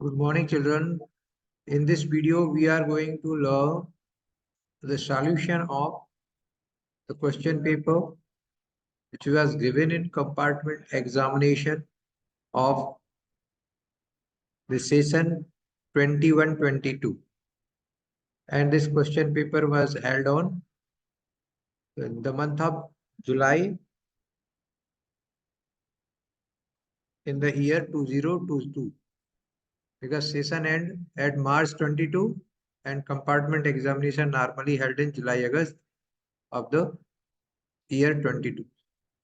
Good morning, children. In this video, we are going to learn the solution of the question paper which was given in compartment examination of the session 21-22. And this question paper was held on in the month of July in the year 2022. Because session end at March 22 and compartment examination normally held in July-August of the year 22.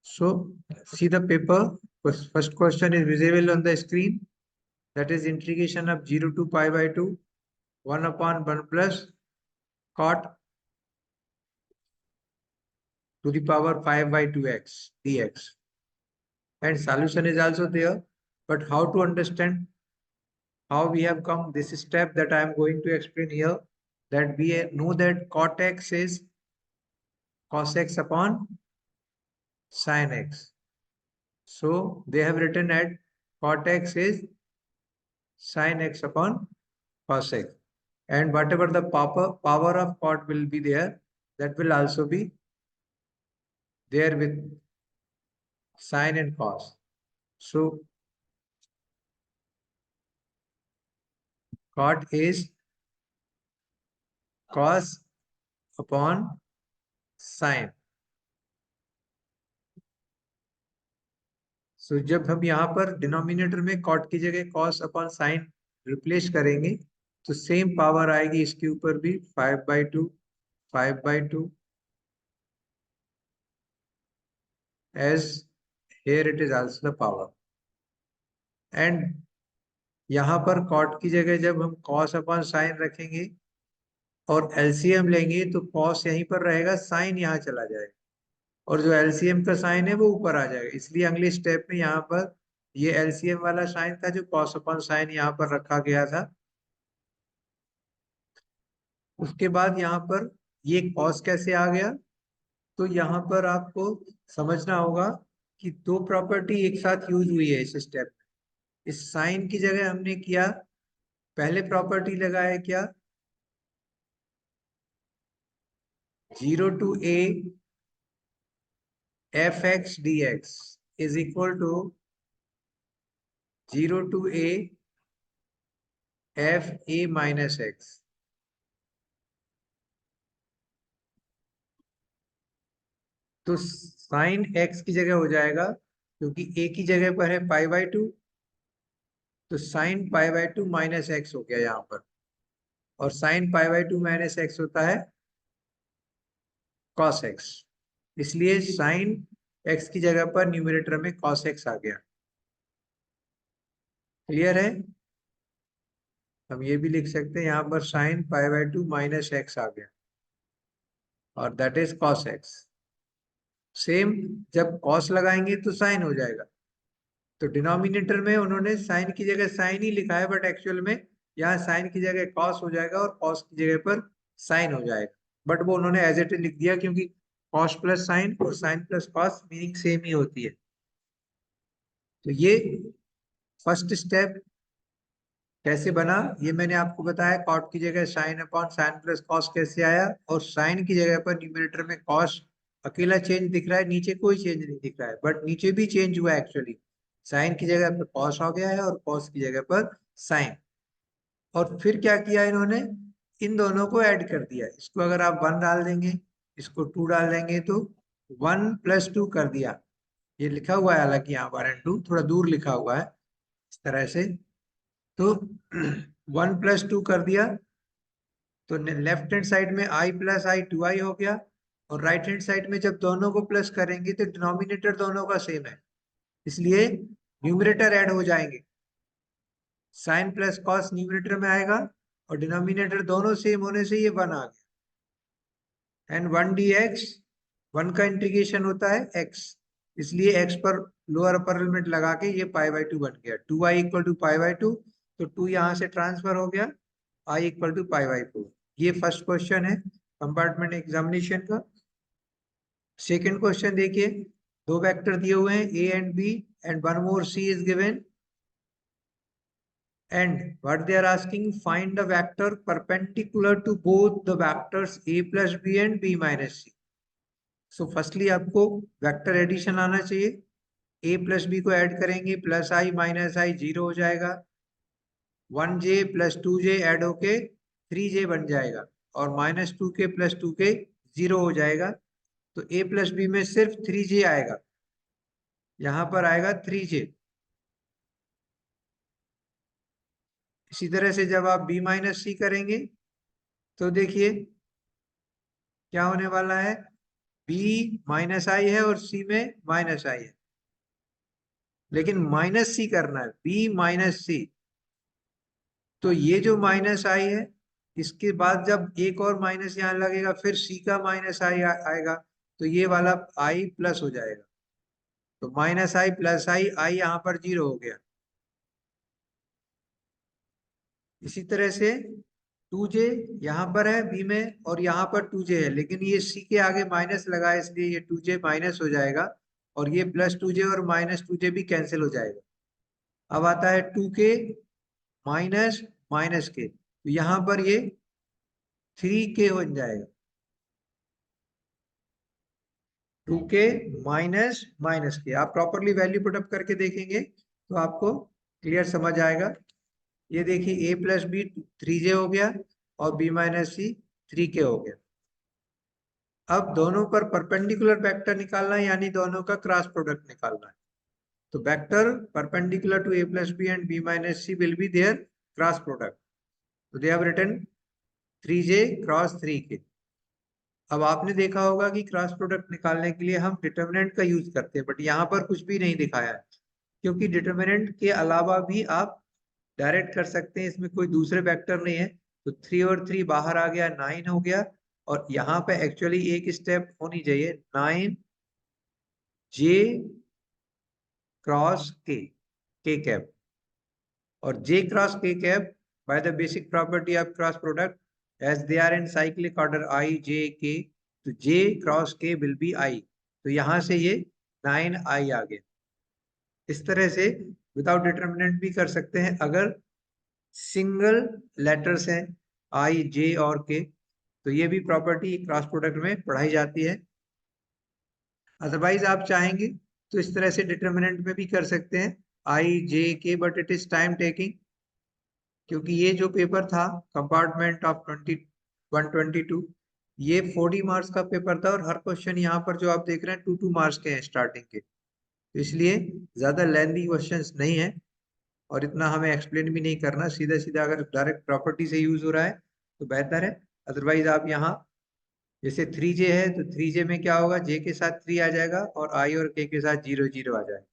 So see the paper. First question is visible on the screen. That is integration of 0 to pi by 2, 1 upon 1 plus cot to the power 5 by 2x dx. And solution is also there. But how to understand how we have come this step that I am going to explain here, that we know that cot x is cos x upon sin x. So they have written at cot x is sin x upon cos x. And whatever the power of cot will be there, that will also be there with sin and cos. So cot is cos upon sin. So जब हम यहाँ पर denominator में cot की जगह cos upon sin replace करेंगे तो same power आएगी इसके ऊपर भी 5/2 5/2 as here it is also the power. And यहाँ पर cot की जगह जब हम cos upon sin रखेंगे और एलसीएम लेंगे तो cos यहीं पर रहेगा, sin यहाँ चला जाएगा और जो एलसीएम का साइन है वो ऊपर आ जाएगा. इसलिए अगले स्टेप में यहाँ पर ये एलसीएम वाला साइन था जो cos upon sin यहाँ पर रखा गया था. उसके बाद यहाँ पर ये cos कैसे आ गया, तो यहाँ पर आपको समझना होगा कि दो प्रॉपर्टी एक साथ यूज हुई है इस स्टेप में. इस साइन की जगह हमने किया पहले प्रॉपर्टी लगाया क्या, 0 to a fx dx is equal to 0 to a f a minus x. तो साइन x की जगह हो जाएगा, क्योंकि a की जगह पर है π/2, तो साइन π/2 माइनस एक्स हो गया यहाँ पर, और साइन π/2 माइनस एक्स होता है cos x. इसलिए साइन x की जगह पर न्यूमरेटर में cos x आ गया. क्लियर है? हम ये भी लिख सकते हैं यहाँ पर साइन π/2 माइनस एक्स आ गया और that is cos x. Same जब cos लगाएंगे तो साइन हो जाएगा. तो डिनोमिनेटर में उन्होंने साइन की जगह साइन ही लिखा है, बट एक्चुअल में यहाँ साइन की जगह cos हो जाएगा और cos की जगह पर साइन हो जाएगा. बट वो उन्होंने एज इट इज लिख दिया, क्योंकि cos प्लस साइन और sine plus cos meaning same ही होती है. तो ये फर्स्ट स्टेप कैसे बना ये मैंने आपको बताया. कॉट की जगह sine upon sine plus cos कैसे आया, और साइन की जगह पर न्यूमरेटर में कॉस अकेला चेंज दिख रहा है, नीचे कोई चेंज नहीं दिख रहा है, बट नीचे भी चेंज हुआ है. एक्चुअली साइन की जगह पर कॉस हो गया है और कॉस की जगह पर साइन. और फिर क्या किया इन्होंने, इन दोनों को ऐड कर दिया. इसको अगर आप 1 डाल देंगे, इसको 2 डाल देंगे तो 1 + 2 कर दिया. ये लिखा हुआ है हालांकि यहाँ 1 और 2 थोड़ा दूर लिखा हुआ है इस तरह से. तो 1 + 2 कर दिया, तो लेफ्ट हैंड साइड में i + i 2i हो गया, और राइट हैंड साइड में जब दोनों को प्लस करेंगे तो डिनोमिनेटर दोनों का सेम है, इसलिए न्यूमरेटर ऐड हो जाएंगे. साइन प्लस कॉस न्यूमरेटर में आएगा और डिनोमिनेटर दोनों सेम होने से ये 1 आ गया. एंड 1 dx, 1 का इंटीग्रेशन होता है x, इसलिए x पर लोअर अपर लिमिट लगा के ये π/2 बन गया. 2i = π/2, तो 2 यहाँ से ट्रांसफर हो गया, i = π/4. ये फर्स्ट क्वेश्चन है कंपार्टमेंट एग्जामिनेशन का. सेकंड क्वेश्चन देखिए, दो वेक्टर दिए हुए हैं a and b and one more c is given, And what they are asking, find the vector perpendicular to both the vectors a plus b and b minus c. So firstly आपको vector addition आना चाहिए, a plus B को add करेंगे, plus आई minus आई zero हो जाएगा, 1j plus 2j add होके 3j बन जाएगा, और minus 2k plus 2k zero हो जाएगा। तो a प्लस बी में सिर्फ 3j आएगा, यहां पर आएगा 3j। इसी तरह से जब आप b माइनस सी करेंगे तो देखिए क्या होने वाला है, b माइनस आई है और c में माइनस आई है, लेकिन माइनस सी करना है, b माइनस सी। तो ये जो माइनस आई है, इसके बाद जब एक और माइनस यहाँ लगेगा, फिर c का माइनस आई आएगा, तो ये वाला i प्लस हो जाएगा। तो माइनस आई प्लस आई यहाँ पर जीरो हो गया। इसी तरह से 2j यहाँ पर है b में, और यहाँ पर 2j है, लेकिन ये c के आगे माइनस लगा है, इसलिए ये 2j माइनस हो जाएगा, और ये प्लस 2j और माइनस 2j भी कैंसिल हो जाएगा। अब आता है 2k माइनस माइनस के, तो यहाँ पर ये 3k बन जाएगा। 2k माइनस माइनस के, आप प्रॉपरली वैल्यू पुटअप करके देखेंगे तो आपको क्लियर समझ आएगा। ये देखिए a प्लस बी 3j हो गया, और b माइनस सी 3k हो गया। अब दोनों पर परपेंडिकुलर वेक्टर निकालना है, यानी दोनों का क्रॉस प्रोडक्ट निकालना है। तो vector perpendicular to a plus B and b minus C will be their cross product. तो they have written 3j cross 3k। अब आपने देखा होगा कि क्रॉस प्रोडक्ट निकालने के लिए हम डिटर्मिनेंट का यूज करते हैं, बट यहाँ पर कुछ भी नहीं दिखाया है, क्योंकि डिटर्मिनेंट के अलावा भी आप डायरेक्ट कर सकते हैं, इसमें कोई दूसरे वेक्टर नहीं है। तो 3 और 3 बाहर आ गया, 9 हो गया, और यहाँ पे एक्चुअली एक स्टेप होनी चाहिए, 9j क्रॉस के कैप, और j क्रॉस के cap by the basic property of cross product, as they are in cyclic order i j k, तो j cross k will be i। तो यहां से ये 9i आ गया। इस तरह से विदाउट डिटर्मिनेंट भी कर सकते हैं, अगर सिंगल लेटर्स हैं आई जे और के, तो ये भी प्रॉपर्टी क्रॉस प्रोडक्ट में पढ़ाई जाती है। अदरवाइज आप चाहेंगे तो इस तरह से डिटर्मिनेंट में भी कर सकते हैं आई जे के, but it is time taking, क्योंकि ये जो पेपर था कंपार्टमेंट ऑफ 122, ये 40 मार्क्स का पेपर था, और हर क्वेश्चन यहाँ पर जो आप देख रहे हैं 2 मार्क्स के हैं स्टार्टिंग के, तो इसलिए ज्यादा लेंथी क्वेश्चंस नहीं है, और इतना हमें एक्सप्लेन भी नहीं करना, सीधा सीधा अगर डायरेक्ट प्रॉपर्टी से यूज हो रहा है तो बेहतर है। अदरवाइज आप यहाँ जैसे 3j है, तो 3j में क्या होगा, j के साथ 3 आ जाएगा, और i और k के साथ 0 0 आ जाएगा।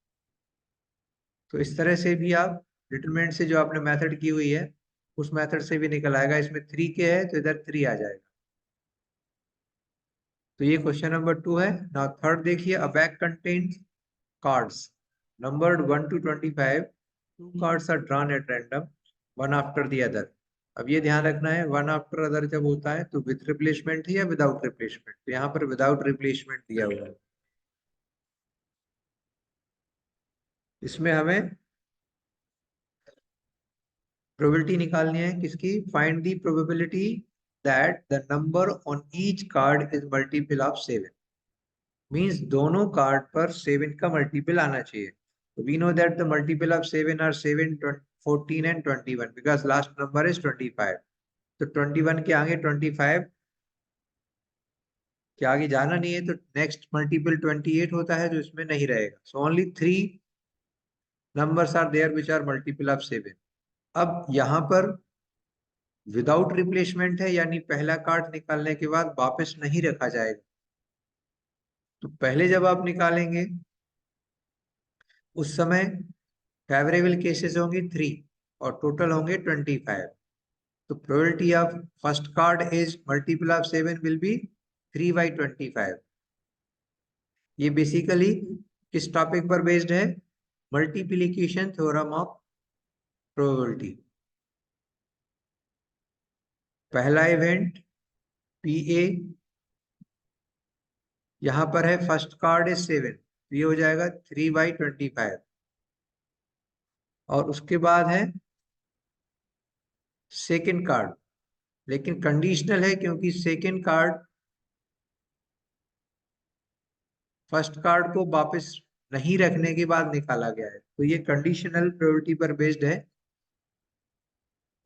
तो इस तरह से भी आप डिटरमिनेंट से जो आपने मेथड की हुई है उस मेथड से भी निकल आएगा। इसमें 3k है तो इधर 3 आ जाएगा। तो ये क्वेश्चन नंबर 2 है। नाउ थर्ड देखिए, अ bag contains cards numbered 1 to 25. Two cards are drawn at random, one after the other. अब ये ध्यान रखना है, वन आफ्टर अदर जब होता है तो विद रिप्लेसमेंट है या विदाउट रिप्लेसमेंट, तो यहाँ पर विदाउट रिप्लेसमेंट दिया हुआ है। इसमें हमें प्रोबेबिलिटी निकालनी है, किसकी, find the probability that the number on each card is multiple of 7। Means दोनों कार्ड पर 7 का मल्टीपल आना चाहिए। We know that the multiple of 7 are 7, 14 and 21 because last number is 25. तो 21 के आगे 25 के आगे जाना नहीं है, तो नेक्स्ट मल्टीपल 28 होता है, जो इसमें नहीं रहेगा। So only 3 numbers are there which are multiple of 7. अब यहाँ पर विदाउट रिप्लेसमेंट है, यानी पहला कार्ड निकालने के बाद वापस नहीं रखा जाएगा। तो पहले जब आप निकालेंगे उस समय फेवरेबल केसेस होंगे 3 और टोटल होंगे 25। तो probability of first card is multiple of 7 will be 3/25। ये बेसिकली किस टॉपिक पर बेस्ड है, मल्टीप्लिकेशन थ्योरम ऑफ प्रोबेबिलिटी। पहला इवेंट PA, यहां पर है फर्स्ट कार्ड इज 7, ये हो जाएगा 3/25। और उसके बाद है सेकेंड कार्ड, लेकिन कंडीशनल है क्योंकि सेकेंड कार्ड फर्स्ट कार्ड को वापस नहीं रखने के बाद निकाला गया है, तो ये कंडीशनल प्रोबेबिलिटी पर बेस्ड है।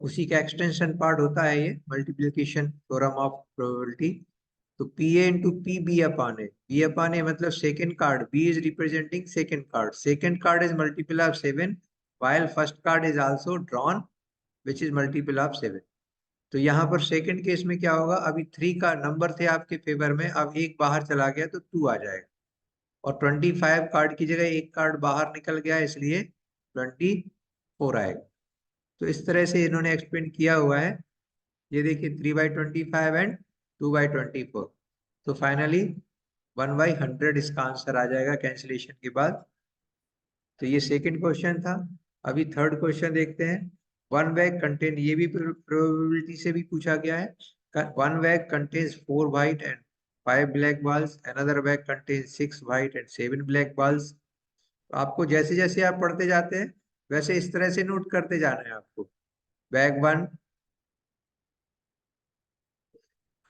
उसी का एक्सटेंशन पार्ट होता है ये मल्टीप्लिकेशन थ्योरम ऑफ प्रोबेबिलिटी। तो P A into P B upon A, B upon A मतलब second card, B is representing second card, second card is multiple of 7 while first card is also drawn which is multiple of 7। तो यहाँ पर second case में क्या होगा, अभी 3 का number थे आपके फेवर में, अब एक बाहर चला गया तो 2 आ जाएगा, और 25 कार्ड की जगह एक कार्ड बाहर निकल गया इसलिए 24 आएगा। तो इस तरह से इन्होंने एक्सप्लेन किया हुआ है। ये देखिए 3/25 एंड 2/24। तो फाइनली 1/100 इसका आंसर आ जाएगा कैंसिलेशन के बाद। तो ये सेकंड क्वेश्चन था। अभी थर्ड क्वेश्चन देखते हैं। वन बैग कंटेन, ये भी प्रोबेबिलिटी से भी पूछा गया है। One bag contains 4 white and 5 black balls, another bag contains 6 white and 7 black balls. आपको जैसे जैसे आप पढ़ते जाते हैं वैसे इस तरह से नोट करते जाना है आपको। Bag 1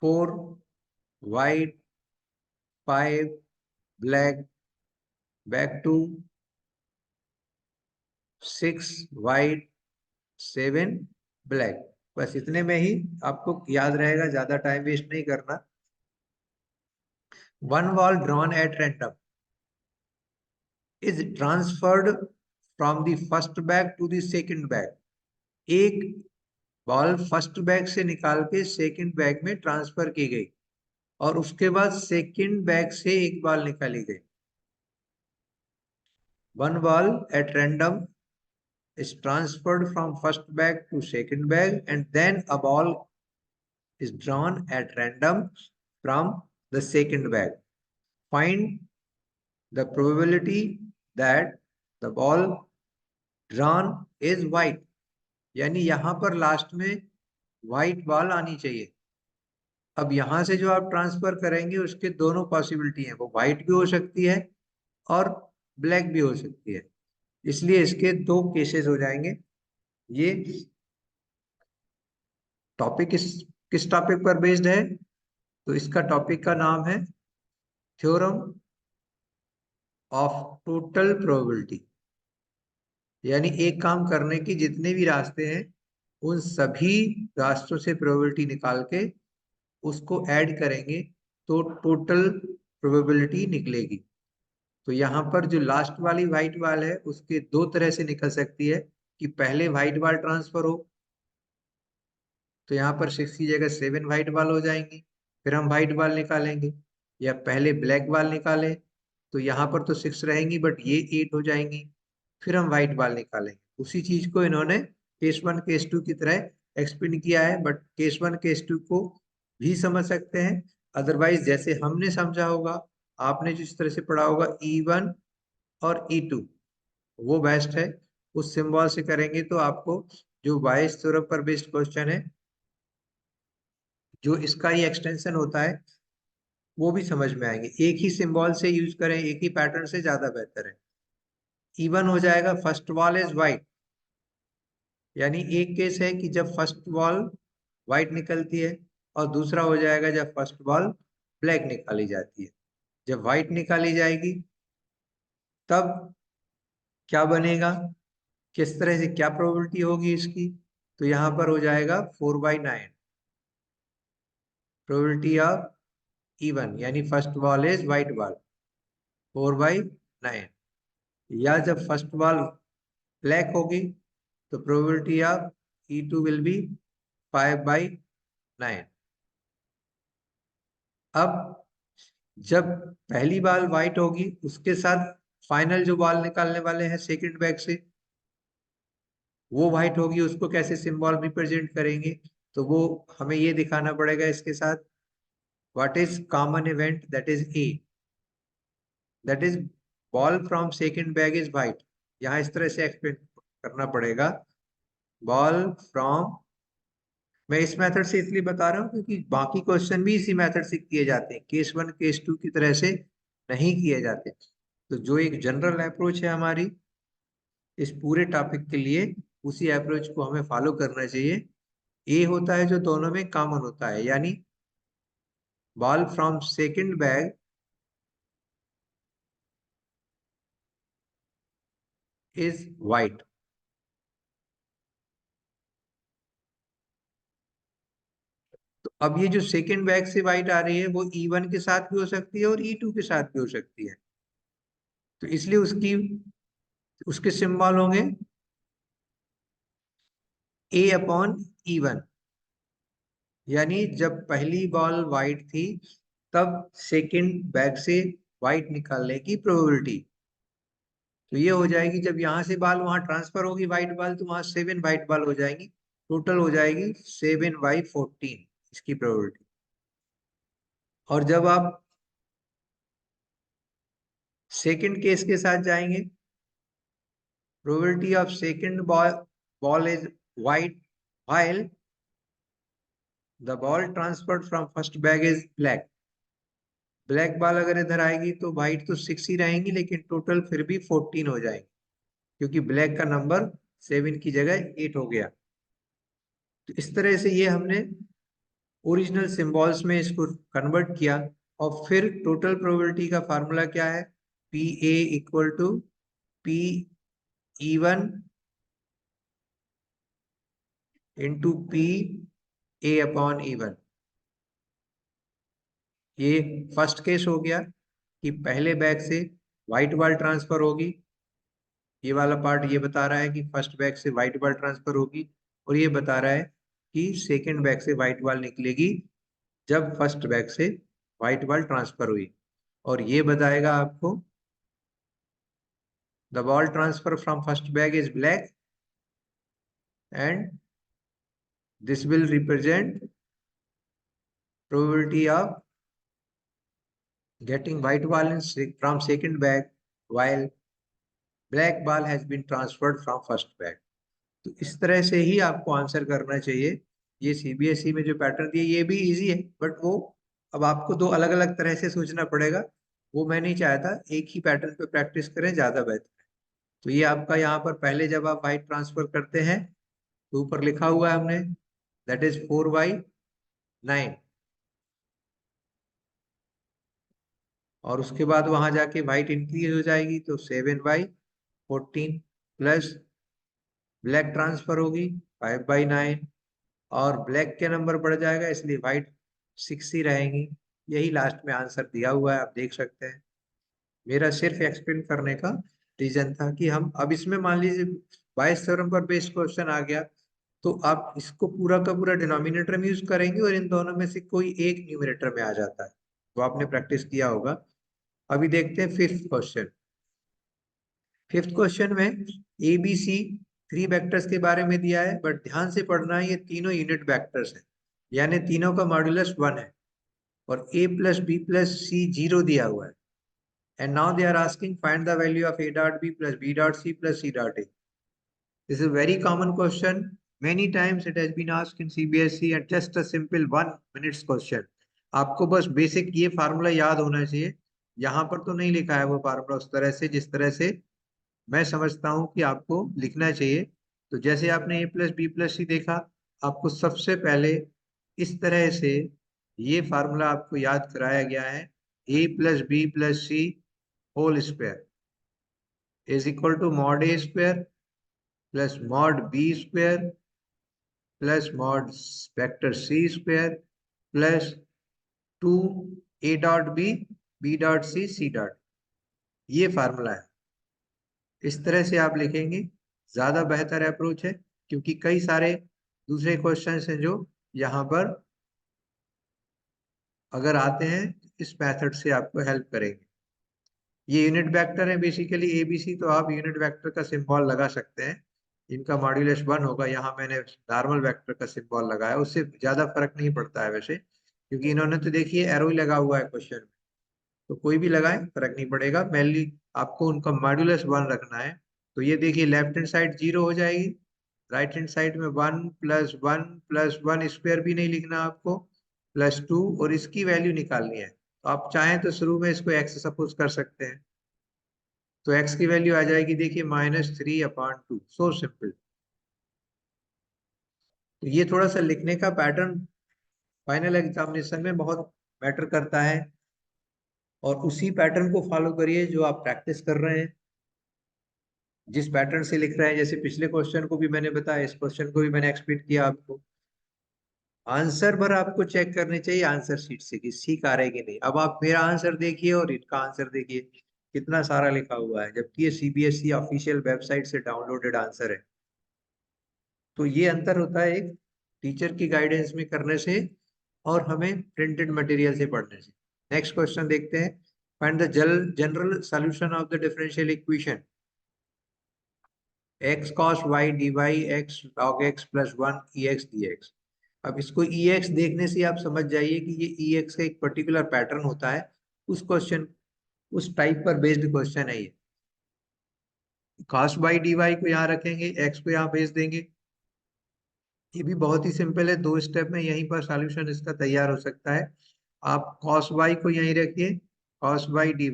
4 white 5 black, bag 2 6 white 7 black. बस इतने में ही आपको याद रहेगा, ज्यादा टाइम वेस्ट नहीं करना। One ball drawn at random is transferred from the first bag to the second bag. एक बॉल फर्स्ट बैग से निकाल के सेकंड बैग में ट्रांसफर की गई और उसके बाद सेकंड बैग से एक बॉल निकाली गई। One ball at random is transferred from first bag to second bag and then a ball is drawn at random from the second bag. Find the probability that the ball drawn is white। यानी यहां पर last में white ball आनी चाहिए। अब यहां से जो आप ट्रांसफर करेंगे उसके दोनों पॉसिबिलिटी हैं, वो व्हाइट भी हो सकती है और ब्लैक भी हो सकती है, इसलिए इसके दो केसेस हो जाएंगे। ये टॉपिक किस टॉपिक पर बेस्ड है, तो इसका टॉपिक का नाम है थ्योरम ऑफ टोटल प्रोबेबिलिटी। यानी एक काम करने की जितने भी रास्ते हैं उन सभी रास्तों से प्रोबेबिलिटी निकाल के उसको ऐड करेंगे तो टोटल प्रोबेबिलिटी निकलेगी। तो यहाँ पर जो लास्ट वाली व्हाइट बॉल है उसके दो तरह से निकल सकती है, कि पहले व्हाइट बॉल ट्रांसफर हो तो यहाँ पर 6 की जगह 7 व्हाइट बॉल हो जाएंगी, फिर हम व्हाइट बॉल निकालेंगे। या पहले ब्लैक बॉल निकालें तो यहाँ पर तो 6 रहेंगी बट ये 8 हो जाएंगी, फिर हम व्हाइट बॉल निकालेंगे। उसी चीज को इन्होंने केस 1 केस 2 की तरह एक्सप्लेन किया है, बट केस 1 केस 2 को भी समझ सकते हैं। अदरवाइज जैसे हमने समझा होगा, आपने जिस तरह से पढ़ा होगा E1 और E2 वो बेस्ट है। उस सिंबल से करेंगे तो आपको जो बायस थ्योरम पर बेस्ड क्वेश्चन है, जो इसका ही एक्सटेंशन होता है, वो भी समझ में आएंगे। एक ही सिंबल से यूज करें, एक ही पैटर्न से ज्यादा बेहतर है। इवन हो जाएगा फर्स्ट वॉल इज व्हाइट, यानी एक केस है कि जब फर्स्ट वॉल व्हाइट निकलती है, और दूसरा हो जाएगा जब फर्स्ट वॉल ब्लैक निकाली जाती है। जब व्हाइट निकाली जाएगी तब क्या बनेगा, किस तरह से क्या प्रोबेबिलिटी होगी इसकी, तो यहाँ पर हो जाएगा 4/9 प्रोबेबिलिटी ऑफ इवन, यानी first wall is white wall 4/9। या जब फर्स्ट वॉल ब्लैक होगी तो probability of E2 will be 5/9। अब जब पहली बॉल व्हाइट होगी उसके साथ फाइनल जो बॉल निकालने वाले हैं सेकंड बैग से वो व्हाइट होगी, उसको कैसे सिंबल रिप्रेजेंट करेंगे, तो वो हमें ये दिखाना पड़ेगा इसके साथ। What is common event, that is a, that is ball from second bag is white. यहाँ इस तरह से एक्सप्लेन करना पड़ेगा, बॉल फ्रॉम, मैं इस मेथड से इसलिए बता रहा हूँ क्योंकि बाकी क्वेश्चन भी इसी मेथड से किए जाते हैं, केस 1 केस 2 की तरह से नहीं किए जाते। तो जो एक जनरल अप्रोच है हमारी इस पूरे टॉपिक के लिए, उसी अप्रोच को हमें फॉलो करना चाहिए। ए होता है जो दोनों में कॉमन होता है, यानी ball from second bag is white. तो अब ये जो सेकंड बैग से वाइट आ रही है वो E1 के साथ भी हो सकती है और E2 के साथ भी हो सकती है। तो इसलिए उसकी उसके सिंबल होंगे A/E1, यानी जब पहली बॉल वाइट थी तब सेकंड बैग से वाइट निकालने की प्रोबेबिलिटी। तो ये हो जाएगी जब यहाँ से बॉल वहां ट्रांसफर होगी वाइट बॉल, तो वहां 7 वाइट बॉल हो जाएंगी, टोटल हो जाएगी 7/14 इसकी प्रोबेबिलिटी। और जब आप सेकंड केस के साथ जाएंगे, probability of second ball is white while the ball transferred from first bag is black। Black ball अगर इधर आएगी तो व्हाइट तो 6 ही रहेंगी, लेकिन टोटल फिर भी 14 हो जाएंगे, क्योंकि ब्लैक का नंबर 7 की जगह 8 हो गया। तो इस तरह से ये हमने ओरिजिनल सिंबल्स में इसको कन्वर्ट किया। और फिर टोटल प्रोबेबिलिटी का फार्मूला क्या है? PA equal to PE1 into PA/E1। ये फर्स्ट केस हो गया कि पहले बैग से व्हाइट बॉल ट्रांसफर होगी। ये वाला पार्ट ये बता रहा है कि फर्स्ट बैग से व्हाइट बॉल ट्रांसफर होगी, और ये बता रहा है कि सेकंड बैग से व्हाइट बॉल निकलेगी जब फर्स्ट बैग से व्हाइट बॉल ट्रांसफर हुई। और ये बताएगा आपको the ball transfer from first bag is black and this will represent probability of getting white ball from second bag while black ball has been transferred from first bag। तो इस तरह से ही आपको आंसर करना चाहिए। ये सीबीएसई में जो पैटर्न दिए ये भी इजी है, बट वो अब आपको दो अलग अलग तरह से सोचना पड़ेगा। वो मैं नहीं चाहता, एक ही पैटर्न पे प्रैक्टिस करें, ज्यादा बेहतर है। तो ये आपका यहाँ पर पहले जब आप वाइट ट्रांसफर करते हैं तो ऊपर लिखा हुआ है हमने, दैट इज 4/9। और उसके बाद वहां जाके वाइट इंक्रीज हो जाएगी तो 7/14 प्लस ब्लैक ट्रांसफर होगी 5/9, और ब्लैक के नंबर बढ़ जाएगा इसलिए व्हाइट 6 ही रहेंगी। यही लास्ट में आंसर दिया हुआ है, आप देख सकते हैं। मेरा सिर्फ एक्सप्लेन करने का रीजन था कि हम अब इसमें मान लीजिए बायस थ्योरम पर बेस्ड क्वेश्चन आ गया, तो आप इसको पूरा का पूरा डिनोमिनेटर में यूज करेंगे और इन दोनों में से कोई एक न्यूमरेटर में आ जाता है, तो आपने प्रैक्टिस किया होगा। अभी देखते हैं फिफ्थ क्वेश्चन। फिफ्थ क्वेश्चन में ABC 3 वेक्टर्स के बारे में दिया है, बट ध्यान से पढ़ना है, ये तीनों यूनिट वेक्टर्स हैं, यानी तीनों का मॉड्यूलस 1 है। और A+B+C 0 दिया हुआ है। And now they are asking find the value of A.B plus B.C plus C.A। This is very common question, many times it has been asked in CBSE and just a simple 1 minutes question. आपको बस basic ये formula याद होना चाहिए। यहाँ पर तो नहीं लिखा है वो फार्मूला उस तरह से जिस तरह से मैं समझता हूं कि आपको लिखना चाहिए। तो जैसे आपने A+B+C देखा, आपको सबसे पहले इस तरह से ये फार्मूला आपको याद कराया गया है, A+B+C whole square is equal to mod A square plus mod B square plus mod vector C square plus 2 A.B B.C ये फार्मूला है। इस तरह से आप लिखेंगे, ज्यादा बेहतर अप्रोच है, क्योंकि कई सारे दूसरे क्वेश्चन हैं जो यहाँ पर अगर आते हैं इस मेथड से आपको हेल्प करेंगे। ये यूनिट वेक्टर है बेसिकली ABC, तो आप यूनिट वेक्टर का सिंबल लगा सकते हैं। इनका मॉड्यूलस 1 होगा, यहाँ मैंने नॉर्मल वेक्टर का सिंबल लगाया, उससे ज्यादा फर्क नहीं पड़ता है वैसे, क्योंकि इन्होंने तो देखिए एरो ही लगा हुआ है क्वेश्चन में, तो कोई भी लगाए फर्क नहीं पड़ेगा। मेनली आपको उनका मॉड्यूलस 1 रखना है। तो ये देखिए लेफ्ट हैंड साइड 0 हो जाएगी, राइट हैंड साइड में 1+1+1 स्क्वायर भी नहीं लिखना आपको, +2, और इसकी वैल्यू निकालनी है। तो आप चाहें तो शुरू में इसको x सपोज कर सकते हैं, तो x की वैल्यू आ जाएगी देखिए -3/2। So simple. तो ये थोड़ा सा लिखने का पैटर्न फाइनल एग्जामिनेशन में बहुत मैटर करता है, और उसी पैटर्न को फॉलो करिए जो आप प्रैक्टिस कर रहे हैं। जिस पैटर्न से लिख रहे हैं, जैसे पिछले क्वेश्चन को भी मैंने बताया, इस क्वेश्चन को भी मैंने एक्सप्लेन किया आपको। आंसर भर आपको चेक करने चाहिए आंसर शीट से कि ठीक आ रहे कि नहीं। अब आप मेरा आंसर देखिए और इनका आंसर देखिए, कितना सारा लिखा हुआ है, जबकि ये सीबीएसई ऑफिशियल वेबसाइट से डाउनलोडेड आंसर है। तो ये अंतर होता है एक टीचर की गाइडेंस में करने से और हमें प्रिंटेड मटेरियल से पढ़ने से। नेक्स्ट क्वेश्चन देखते हैं। Find the general solution of the differential equation x cos y dy x log x plus 1 ex dx। अब इसको ex देखने से आप समझ जाइए कि ये ex का एक पर्टिकुलर पैटर्न होता है। उस क्वेश्चन, उस टाइप पर बेस्ड क्वेश्चन है ये। cos y dy को यहाँ रखेंगे, x को यहाँ भेज देंगे। ये भी बहुत ही सिंपल है, 2 स्टेप में यहीं पर सॉल्यूशन इसका तैयार हो सकता है। आप cos y को यहीं रखिए, cos y dy,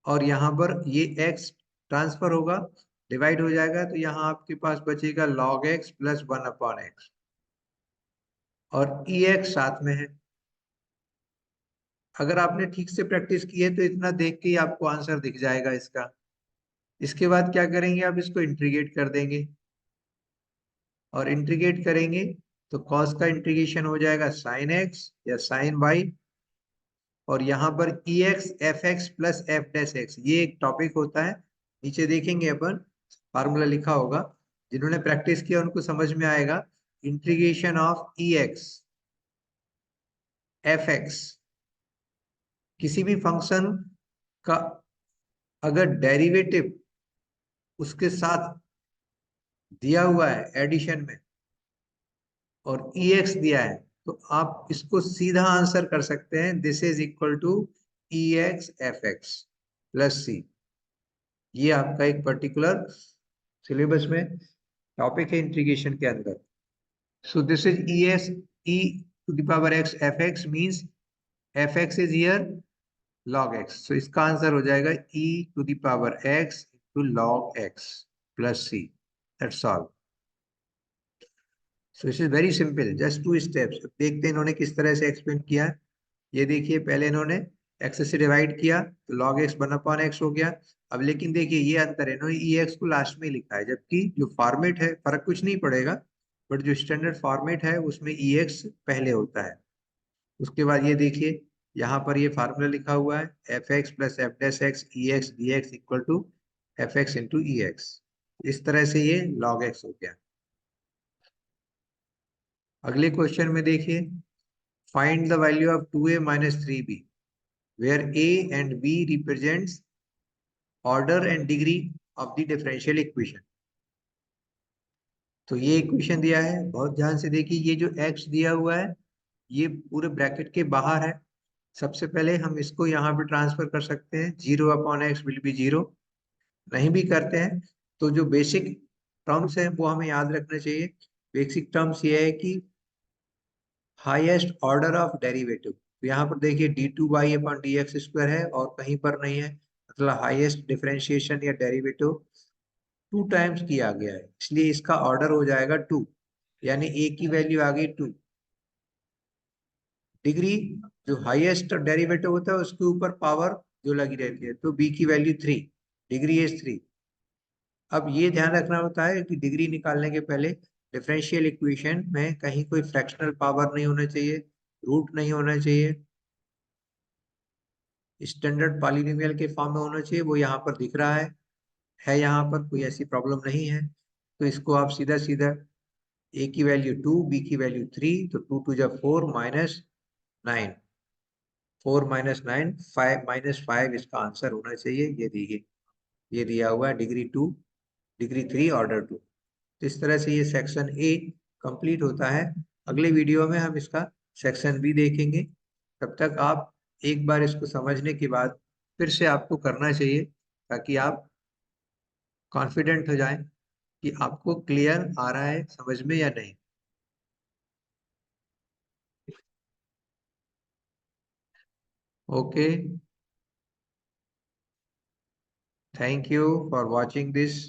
और यहाँ पर ये x ट्रांसफर होगा, डिवाइड हो जाएगा, तो यहाँ आपके पास बचेगा log x प्लस 1/x, और ex साथ में है। अगर आपने ठीक से प्रैक्टिस की है तो इतना देख के ही आपको आंसर दिख जाएगा इसका। इसके बाद क्या करेंगे, आप इसको इंटीग्रेट कर देंगे, और इंटीग्रेट करेंगे तो cos का इंटीग्रेशन हो जाएगा sin x या sin y, और यहाँ पर ex fx plus f dash x, ये एक टॉपिक होता है। नीचे देखेंगे अपन, फार्मूला लिखा होगा, जिन्होंने प्रैक्टिस किया उनको समझ में आएगा। इंटीग्रेशन ऑफ ex fx, किसी भी फंक्शन का अगर डेरिवेटिव उसके साथ दिया हुआ है एडिशन में, और ex दिया है, तो आप इसको सीधा आंसर कर सकते हैं, this is equal to ex fx plus c। ये आपका एक पर्टिकुलर सिलेबस में टॉपिक है इंटीग्रेशन के अंदर। So this is e to the power x fx means fx is here log x, so इसका आंसर हो जाएगा e to the power x to log x plus c। That's all. So this is very simple, just 2 steps. देखते हैं इन्होंने किस तरह से explain किया है। ये देखिए, पहले इन्होंने x से डिवाइड किया तो log x 1/x हो गया। अब लेकिन देखिए ये अंतर है, इन्होंने ex को लास्ट में लिखा है, जबकि जो फॉर्मेट है फर्क कुछ नहीं पड़ेगा, बट जो स्टैंडर्ड फॉर्मेट है उसमें ex पहले होता है। उसके बाद ये देखिए, यहाँ पर ये फार्मूला लिखा हुआ है, fx plus F dash X ex dx equal to fx into ex। इस तरह से ये log x हो गया। अगले क्वेश्चन में देखिए, find the value of 2a minus 3b where a and b represents order and degree of the differential equation। तो ये इक्वेशन दिया है, बहुत ध्यान से देखिए, ये जो x दिया हुआ है ये पूरे ब्रैकेट के बाहर है। सबसे पहले हम इसको यहाँ पे ट्रांसफर कर सकते हैं, 0/x विल बी 0। नहीं भी करते हैं तो जो बेसिक टर्म्स हैं वो हमें याद रखना चाहिए। बेसिक टर्म्स ये है कि हाईएस्ट ऑर्डर ऑफ डेरिवेटिव, तो यहाँ पर देखिए d2y/dx² है और कहीं पर नहीं है, मतलब हाईएस्ट डिफरेंशिएशन या डेरिवेटिव 2 टाइम्स किया गया है, इसलिए इसका ऑर्डर हो जाएगा 2, यानी a की वैल्यू आ गई 2। डिग्री, जो हाईएस्ट डेरिवेटिव होता है उसके ऊपर पावर जो लगी रहती है, तो b की वैल्यू 3, डिग्री इज 3। अब ये ध्यान रखना होता है कि डिग्री निकालने के पहले डिफरेंशियल इक्वेशन में कहीं कोई फ्रैक्शनल पावर नहीं होना चाहिए, रूट नहीं होना चाहिए, स्टैंडर्ड पॉलिनोमियल के फॉर्म में होना चाहिए। वो यहाँ पर दिख रहा है यहाँ पर कोई ऐसी प्रॉब्लम नहीं है। तो इसको आप सीधा सीधा a की वैल्यू 2, b की वैल्यू 3, तो 2 2 जा 4 माइनस 9, 4 माइनस 9 5 माइनस 5 इसका आंसर होना चाहिए। ये देखिए, ये दिया हुआ है डिग्री 2, डिग्री 3, ऑर्डर 2। तो इस तरह से ये सेक्शन ए कंप्लीट होता है। अगले वीडियो में हम इसका सेक्शन बी देखेंगे। तब तक आप एक बार इसको समझने के बाद फिर से आपको करना चाहिए, ताकि आप कॉन्फिडेंट हो जाएं कि आपको क्लियर आ रहा है समझ में या नहीं। Okay, thank you for watching this.